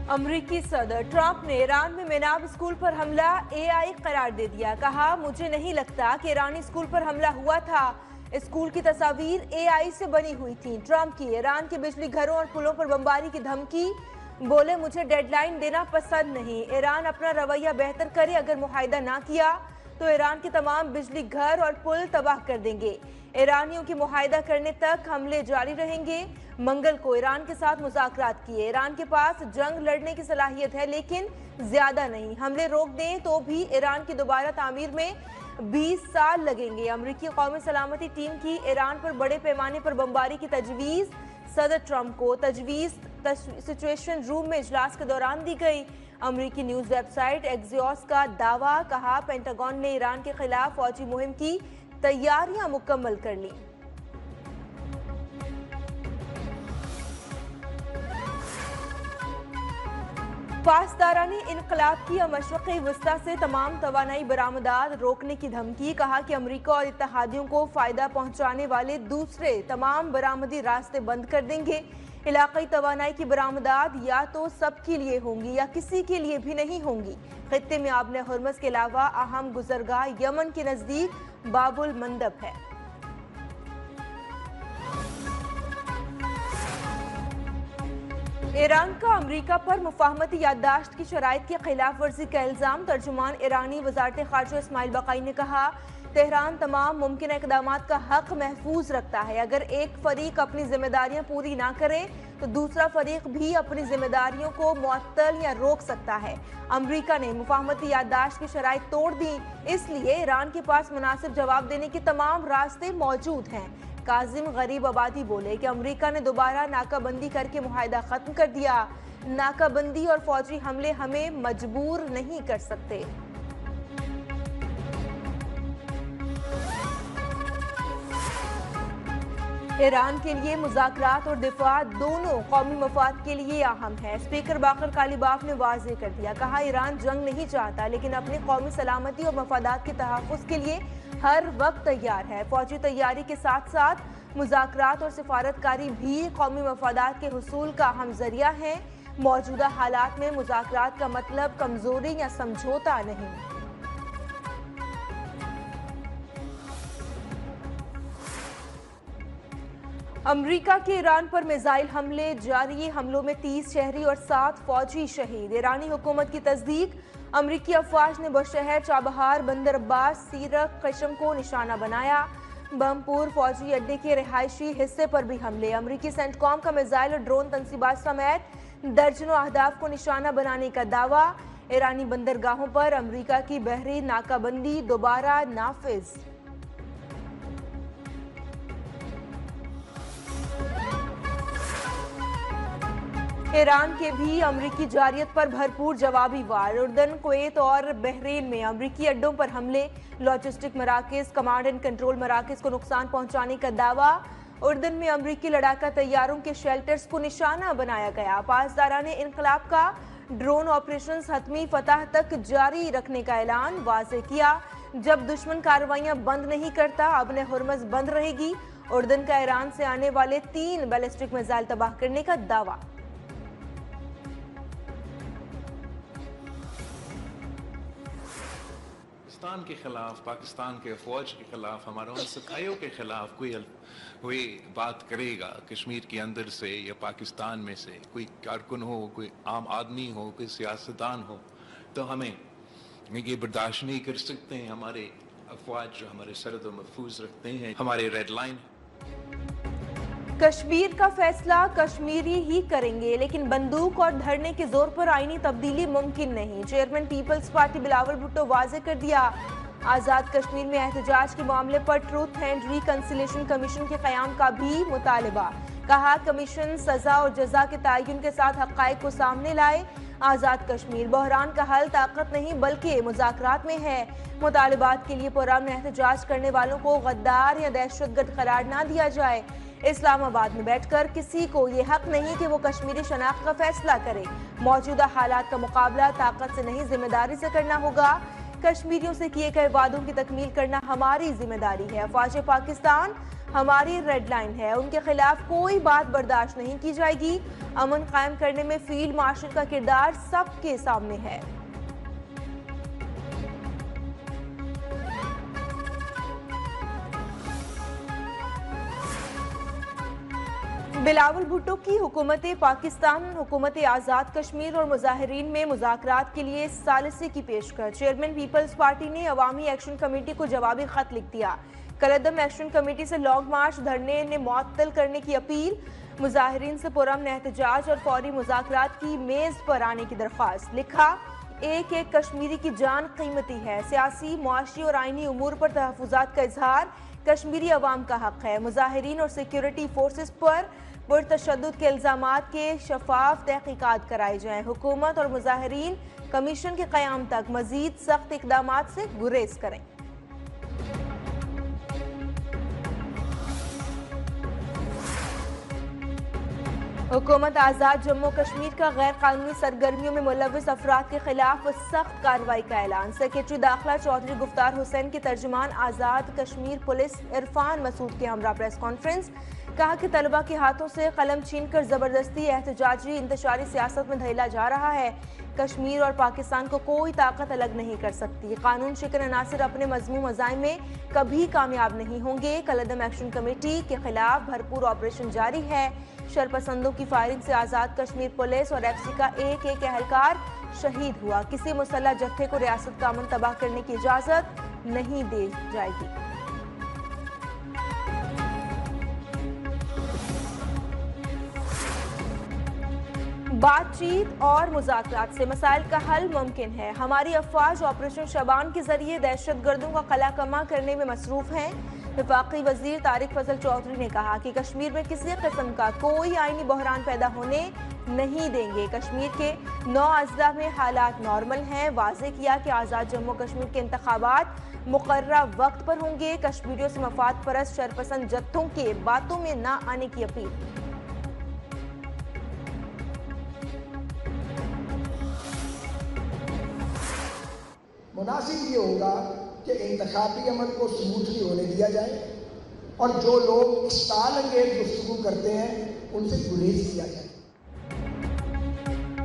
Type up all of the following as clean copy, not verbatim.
अमरीकी सदर ट्रंप ने ईरान में मेनाब स्कूल पर हमला एआई करार दे दिया। कहा, मुझे नहीं लगता कि ईरानी स्कूल पर हमला हुआ था। स्कूल की तस्वीर एआई से बनी हुई थी। ट्रंप की ईरान के बिजली घरों और पुलों पर बमबारी की धमकी। बोले, मुझे डेडलाइन देना पसंद नहीं। ईरान अपना रवैया बेहतर करे। अगर मुआहदा ना किया तो ईरान के तमाम बिजली घर और पुल तबाह कर देंगे। ईरानियों की मुआहदा करने तक हमले जारी रहेंगे। मंगल को ईरान के साथ मुज़ाकरात किए। ईरान के पास जंग लड़ने की सलाहियत है, लेकिन ज्यादा नहीं। हमले रोक दें तो भी ईरान की दोबारा तामीर में 20 साल लगेंगे। अमरीकी कौमी सलामती टीम की ईरान पर बड़े पैमाने पर बमबारी की तजवीज़ सदर ट्रंप को सिचुएशन रूम में इजलास के दौरान दी गई। अमरीकी न्यूज़ वेबसाइट एक्सियोस का दावा। कहा, पेंटागन ने ईरान के खिलाफ फौजी मुहिम की तैयारियां मुकम्मल कर ली। पासदारानी इनकलाब की मशरक़ी वस्ता से तमाम तवानाई बरामदात रोकने की धमकी। कहा कि अमरीका और इत्तेहादियों को फ़ायदा पहुँचाने वाले दूसरे तमाम बरामदी रास्ते बंद कर देंगे। इलाक़ाई तवानाई की बरामदात या तो सबके लिए होंगी या किसी के लिए भी नहीं होंगी। खित्ते में आबने हुर्मस के अलावा अहम गुज़रगाह यमन के नज़दीक बाबुल मंदब है। ईरान का अमरीका पर मुफाहमती याददाश्त की शराइत की खिलाफ वर्जी का इल्ज़ाम। तर्जुमान ईरानी वज़ारत ख़ारजा इस्माइल बक़ाई ने कहा, तेहरान तमाम मुमकिन इक़दामात का हक़ महफूज रखता है। अगर एक फ़रीक अपनी जिम्मेदारियां पूरी ना करे तो दूसरा फ़रीक भी अपनी जिम्मेदारियों को मुअत्तल या रोक सकता है। अमरीका ने मुफाहमती याददाश्त की शराइत तोड़ दी, इसलिए ईरान के पास मुनासिब जवाब देने के तमाम रास्ते मौजूद हैं। काजिम गरीब आबादी बोले कि अमरीका ने दोबारा नाकाबंदी करके मुआहदा ख़त्म कर दिया। नाकाबंदी और फौजी हमले हमें मजबूर नहीं कर सकते। ईरान के लिए मुज़ाकरात और दिफा दोनों कौमी मफाद के लिए अहम है। स्पीकर बाकर कालिबाफ ने वाज़ेह कर दिया। कहा, ईरान जंग नहीं चाहता, लेकिन अपनी कौमी सलामती और मफादात के तहफ़्फ़ुज़ के लिए हर वक्त तैयार है। फौजी तैयारी के साथ साथ मुज़ाकरात और सिफारतकारी भी कौमी मफादात के हुसूल का अहम ज़रिया है। मौजूदा हालात में मुज़ाकरात का मतलब कमज़ोरी या समझौता नहीं। अमरीका के ईरान पर मिसाइल हमले जारी। हमलों में 30 शहरी और 7 फौजी शहीद। ईरानी हुकूमत की तस्दीक। अमरीकी अफवाज ने बशहर चाबहार, बंदर अब्बास, सीरक, कशम को निशाना बनाया। बमपुर फौजी अड्डे के रिहायशी हिस्से पर भी हमले। अमरीकी सेंटकॉम का मिसाइल और ड्रोन तनसीबात समेत दर्जनों अहदाफ को निशाना बनाने का दावा। ईरानी बंदरगाहों पर अमरीका की बहरी नाकाबंदी दोबारा नाफिज। ईरान के भी अमरीकी जारियत पर भरपूर जवाबी वार। उर्दन, कुवैत और बहरीन में अमरीकी अड्डों पर हमले। लॉजिस्टिक मराकज़, कमांड एंड कंट्रोल मराकज़ को नुकसान पहुंचाने का दावा। उर्दन में अमरीकी लड़ाका तैयारों के शेल्टर्स को निशाना बनाया गया। पासदाराने इनकलाब का ड्रोन ऑपरेशन हतमी फतह तक जारी रखने का ऐलान वाज़ेह किया। जब दुश्मन कार्रवाइयां बंद नहीं करता, अबने हुर्मस बंद रहेगी। उर्दन का ईरान से आने वाले 3 बैलिस्टिक मिसाइल तबाह करने का दावा। पाकिस्तान के खिलाफ, पाकिस्तान के फौज के खिलाफ, हमारे उन सिपाहियों के खिलाफ कोई बात करेगा कश्मीर के अंदर से या पाकिस्तान में से, कोई कारकुन हो, कोई आम आदमी हो, कोई सियासतदान हो, तो हमें ये बर्दाश्त नहीं कर सकते हैं। हमारे अफवाज जो हमारे सरहद महफूज रखते हैं, हमारे रेड लाइन। कश्मीर का फैसला कश्मीरी ही करेंगे, लेकिन बंदूक और धरने के जोर पर आईनी तब्दीली मुमकिन नहीं। चेयरमैन पीपल्स पार्टी बिलावल भुट्टो वाज़ेह कर दिया। आज़ाद कश्मीर में एहतजाज के मामले पर ट्रूथ एंड रिकंसिलिएशन कमीशन के क़याम का भी मुतालबा। कहा, कमीशन सजा और जजा के तयन के साथ हक़ाइक़ को सामने लाए। आज़ाद कश्मीर बहरान का हल ताकत नहीं बल्कि मुज़ाकरात में है। मुतालबात के लिए पुरअमन एहतजाज करने वालों को गद्दार या दहशतगर्द करार ना दिया जाए। इस्लामाबाद में बैठकर किसी को ये हक नहीं कि वो कश्मीरी शनाख्त का फैसला करे। मौजूदा हालात का मुकाबला ताकत से नहीं, जिम्मेदारी से करना होगा। कश्मीरियों से किए गए वादों की तकमील करना हमारी जिम्मेदारी है। अफवाज पाकिस्तान ہماری ریڈ لائن ہے، ان کے خلاف کوئی بات برداشت نہیں کی جائے گی۔ امن قائم کرنے میں فیلڈ مارشل کا کردار سب کے سامنے ہے۔ بلاول بھٹو کی حکومت پاکستان حکومت آزاد کشمیر اور مظاہرین میں مذاکرات کے لیے ثالثی کی پیشکش۔ چیئرمین پیپلز پارٹی نے عوامی ایکشن کمیٹی کو جوابی خط لکھ دیا۔ کالعدم ایکشن کمیٹی سے لانگ مارچ دھرنے نے معطل کرنے کی اپیل، مظاہرین سے پرامن احتجاج اور فوری مذاکرات کی میز پر آنے کی درخواست۔ لکھا، ایک ایک کشمیری کی جان قیمتی ہے، سیاسی، معاشی اور آئینی امور پر تحفظات کا اظہار کشمیری عوام کا حق ہے۔ مظاہرین اور سیکیورٹی فورسز پر پرتشدد کے الزامات کے شفاف تحقیقات کرائے جائیں۔ حکومت اور مظاہرین کمیشن کے قیام تک مزید سخت اقدامات سے گریز کریں۔ حکومت آزاد جموں کشمیر کا غیر قانونی سرگرمیوں میں ملوث افراد کے خلاف سخت کارروائی کا اعلان۔ سیکریٹری داخلہ چودھری گفتار حسین کے ترجمان آزاد کشمیر پولیس عرفان مسعود کے ہمراہ پریس کانفرنس، کہا کہ طلبہ کے ہاتھوں سے قلم چھین کر زبردستی احتجاجی انتشاری سیاست میں دھیلا جا رہا ہے۔ کشمیر اور پاکستان کو کوئی طاقت الگ نہیں کر سکتی۔ قانون شکن عناصر اپنے مذموم عزائم میں کبھی کامیاب نہیں ہوں گے۔ کالعدم ایکشن کمیٹی کے خلاف بھرپور آپریشن جاری ہے۔ شرپسندوں کی فائرنگ سے آزاد کشمیر پولیس اور ایف سی کا ایک ایک اہلکار شہید ہوا۔ کسی مسلح جتھے کو ریاست کا امن تباہ کرنے کی اجازت نہیں دی جائے گی۔ بات چیت اور مذاکرات سے مسائل کا حل ممکن ہے۔ ہماری افواج آپریشن شبان کے ذریعے دہشت گردوں کا قلع کما کرنے میں مصروف ہیں۔ وفاقی وزیر طارق فضل چودھری نے کہا کہ کشمیر میں کسی قسم کا کوئی آئینی بحران پیدا ہونے نہیں دیں گے۔ کشمیر کے 9 اضلاع میں حالات نارمل ہیں۔ واضح کیا کہ آزاد جموں کشمیر کے انتخابات مقررہ وقت پر ہوں گے۔ کشمیریوں سے مفاد پرست شرپسند جتھوں کے باتوں میں نہ آنے کی اپیل۔ مناسب یہ ہوگا کہ انتخابی عمل کو سموتھلی ہونے دیا جائے اور جو لوگ اسٹال انگیز گفتگو کرتے ہیں ان سے گریز کیا جائے۔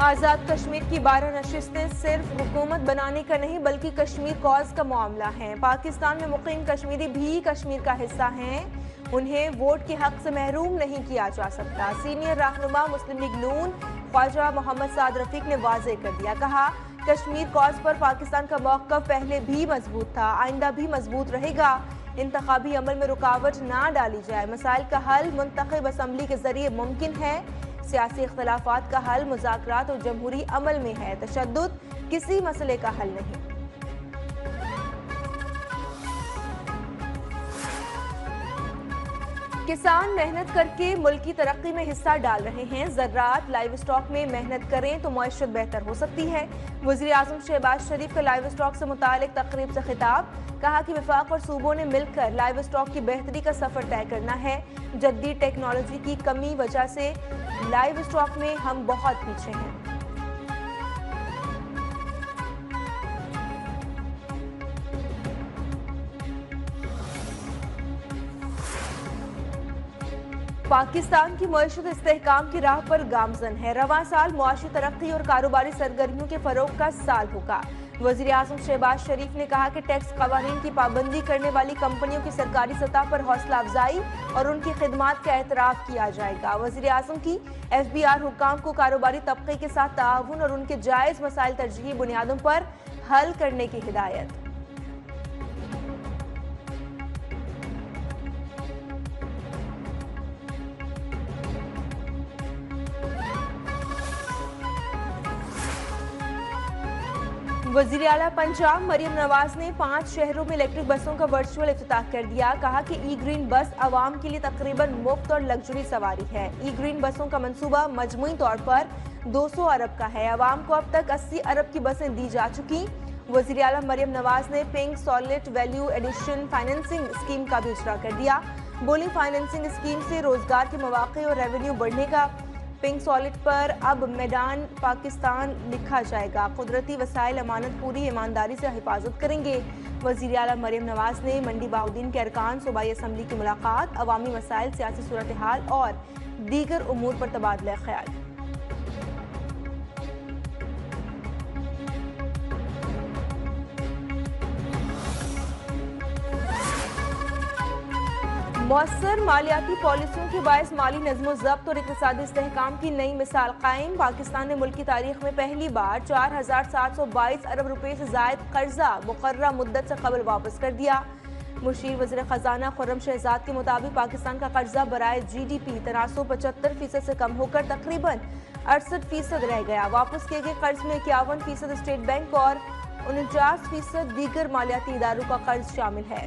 آزاد کشمیر کی 12 نشستیں صرف حکومت بنانے کا نہیں بلکہ کشمیر کاز کا معاملہ ہیں۔ پاکستان میں مقیم کشمیری بھی کشمیر کا حصہ ہیں، انہیں ووٹ کے حق سے محروم نہیں کیا جا سکتا۔ سینئر رہنما مسلم لیگ نون خواجہ محمد سعد رفیق نے واضح کر دیا، کہا کشمیر کاز پر پاکستان کا موقف پہلے بھی مضبوط تھا، آئندہ بھی مضبوط رہے گا۔ انتخابی عمل میں رکاوٹ نہ ڈالی جائے۔ مسائل کا حل منتخب اسمبلی کے ذریعے ممکن ہے۔ سیاسی اختلافات کا حل مذاکرات اور جمہوری عمل میں ہے۔ تشدد کسی مسئلے کا حل نہیں۔ کسان محنت کر کے ملک کی ترقی میں حصہ ڈال رہے ہیں۔ زراعت، لائیو اسٹاک میں محنت کریں تو معیشت بہتر ہو سکتی ہے۔ وزیر اعظم شہباز شریف کا لائیو اسٹاک سے متعلق تقریب سے خطاب، کہا کہ وفاق اور صوبوں نے مل کر لائیو اسٹاک کی بہتری کا سفر طے کرنا ہے۔ جدید ٹیکنالوجی کی کمی وجہ سے لائیو اسٹاک میں ہم بہت پیچھے ہیں۔ پاکستان کی معیشت استحکام کی راہ پر گامزن ہے۔ رواں سال معاشی ترقی اور کاروباری سرگرمیوں کے فروغ کا سال ہوگا۔ وزیر اعظم شہباز شریف نے کہا کہ ٹیکس قوانین کی پابندی کرنے والی کمپنیوں کی سرکاری سطح پر حوصلہ افزائی اور ان کی خدمات کا اعتراف کیا جائے گا۔ وزیر اعظم کی ایف بی آر حکام کو کاروباری طبقے کے ساتھ تعاون اور ان کے جائز مسائل ترجیحی بنیادوں پر حل کرنے کی ہدایت۔ وزیر اعلیٰ پنجاب مریم نواز نے 5 شہروں میں الیکٹرک بسوں کا ورچوئل افتتاح کر دیا۔ کہا کہ ای گرین بس عوام کے لیے تقریباً مفت اور لگژری سواری ہے۔ ای گرین بسوں کا منصوبہ مجموعی طور پر 200 ارب کا ہے۔ عوام کو اب تک 80 ارب کی بسیں دی جا چکی۔ وزیر اعلیٰ مریم نواز نے pink salt value addition financing scheme کا بھی اجرا کر دیا۔ بولی فائننسنگ اسکیم سے روزگار کے مواقع اور ریونیو بڑھنے کا۔ پنک سالٹ پر اب میدان پاکستان لکھا جائے گا۔ قدرتی وسائل امانت پوری ایمانداری سے حفاظت کریں گے۔ वज़ीर आला मरियम नवाज ने मंडी बाउद्दीन के अरकान सूबाई असम्बली की मुलाकात, अवामी मसाइल, सियासी सूरत हाल और दीगर उमूर पर तबादला ख्याल। मौसर मालियाती पॉलिसियों के बायस माली नज़्म ज़ब्त और इक़्तिसादी इस्तेहकाम की नई मिसाल कायम। पाकिस्तान ने मुल्क की तारीख में पहली बार 4722 अरब रुपए से ज़ायद कर्जा मुकर्ररा मुद्दत से कबल वापस कर दिया। मुशीर वज़ीर ख़जाना खुर्रम शहजाद के मुताबिक पाकिस्तान का कर्जा बराए GDP तनासुब 75% से कम होकर तकरीबन 68% रह गया। वापस किए गए कर्ज में 51% स्टेट बैंक और 49% दीगर मालियाती इदारों का कर्ज शामिल है।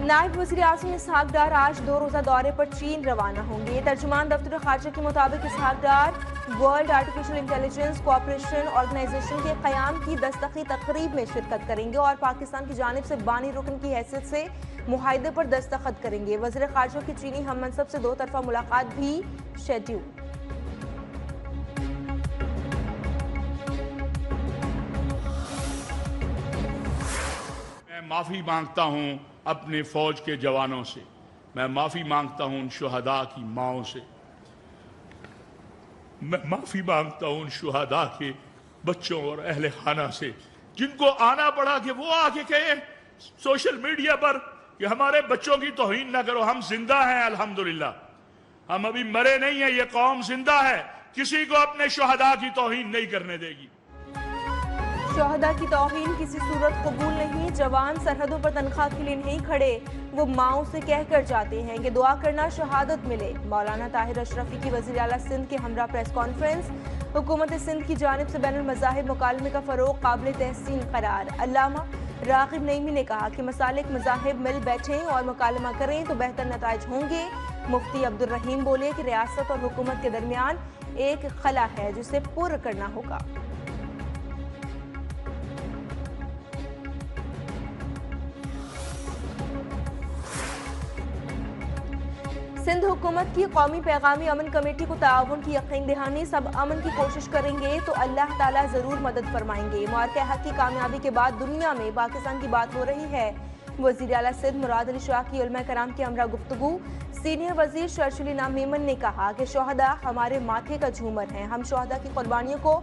नायब वज़ीर आज़म इसहाक डार आज 2 रोज़ा दौरे पर चीन रवाना होंगे। तर्जुमान दफ्तर ख़ारजा के मुताबिक Ishaq Dar world artificial intelligence cooperation organisation के क़याम की दस्तखी तकरीब में शिरकत करेंगे और पाकिस्तान की जानिब से बानी रुकन की हैसियत से मुआहदे पर दस्तखत करेंगे। वज़ीर ख़ारजा की चीनी हम मनसब से 2 तरफ़ा मुलाकात भी शेड्यूल। मैं माफ़ी मांगता हूँ अपने फौज के जवानों से, मैं माफ़ी मांगता हूँ उन शुहदा की माओं से, मैं माफ़ी मांगता हूँ उन शुहदा के बच्चों और अहले खाना से जिनको आना पड़ा कि वो आके कहें सोशल मीडिया पर कि हमारे बच्चों की तौहीन ना करो। हम जिंदा हैं अल्हम्दुलिल्लाह, हम अभी मरे नहीं हैं, ये कौम जिंदा है, किसी को अपने शुहदा की तौहीन नहीं करने देगी। शहदा की तौहीन किसी सूरत कबूल नहीं। जवान सरहदों पर तनख्वाह के लिए नहीं खड़े, वो माओ से कह कर जाते हैं कि दुआ करना शहादत मिले। मौलाना ताहिर अशरफी की वज़ीर आला सिंध के हमरा प्रेस कॉन्फ्रेंस। हुकूमत सिंध की जानिब से बैनुल मज़ाहिब मुकालमे का फ़रोग़ काबिल तहसीन करार। अल्लामा राग़िब नईमी ने कहा कि मसालिक मज़ाहिब मिल बैठें और मुकालमा करें तो बेहतर नताइज होंगे। मुफ्ती अब्दुल रहीम बोले कि रियासत और हुकूमत के दरमियान एक खला है जिसे पुर करना होगा। सिंध हुकूमत की कौमी पैगामी अमन कमेटी को ताउन की यकीन दहानी। सब अमन की कोशिश करेंगे तो अल्लाह ताला ज़रूर मदद फरमाएंगे। मुआरके हक की कामयाबी के बाद दुनिया में पाकिस्तान की बात हो रही है। वज़ीर आला सिंध मुराद अली शाह की उलमा कराम की हमरा गुफ्तगू। सीनियर वज़ीर शर्शुल इनाम मेमन ने कहा कि शोहदा हमारे माथे का झूमर हैं, हम शोहदा की कुर्बानियों को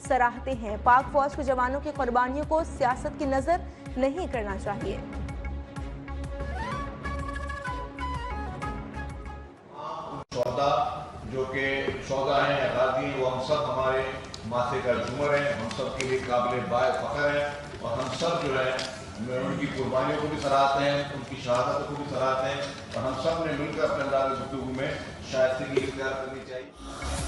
सराहते हैं। पाक फौज के जवानों की कुर्बानियों को सियासत की नज़र नहीं करना चाहिए। शोहदा जो कि शोहदा हैं या गाजी, वो हम सब हमारे माथे का झूमर हैं, हम सब के लिए काबिल बाय फ़ख्र हैं और हम सब जो है उनकी कुर्बानियों को भी सराहते हैं, उनकी शहादत को भी सराहते हैं और हम सब ने मिलकर अपने अंदाज़ गुफ्तगू में शायद इख्तियार करनी चाहिए।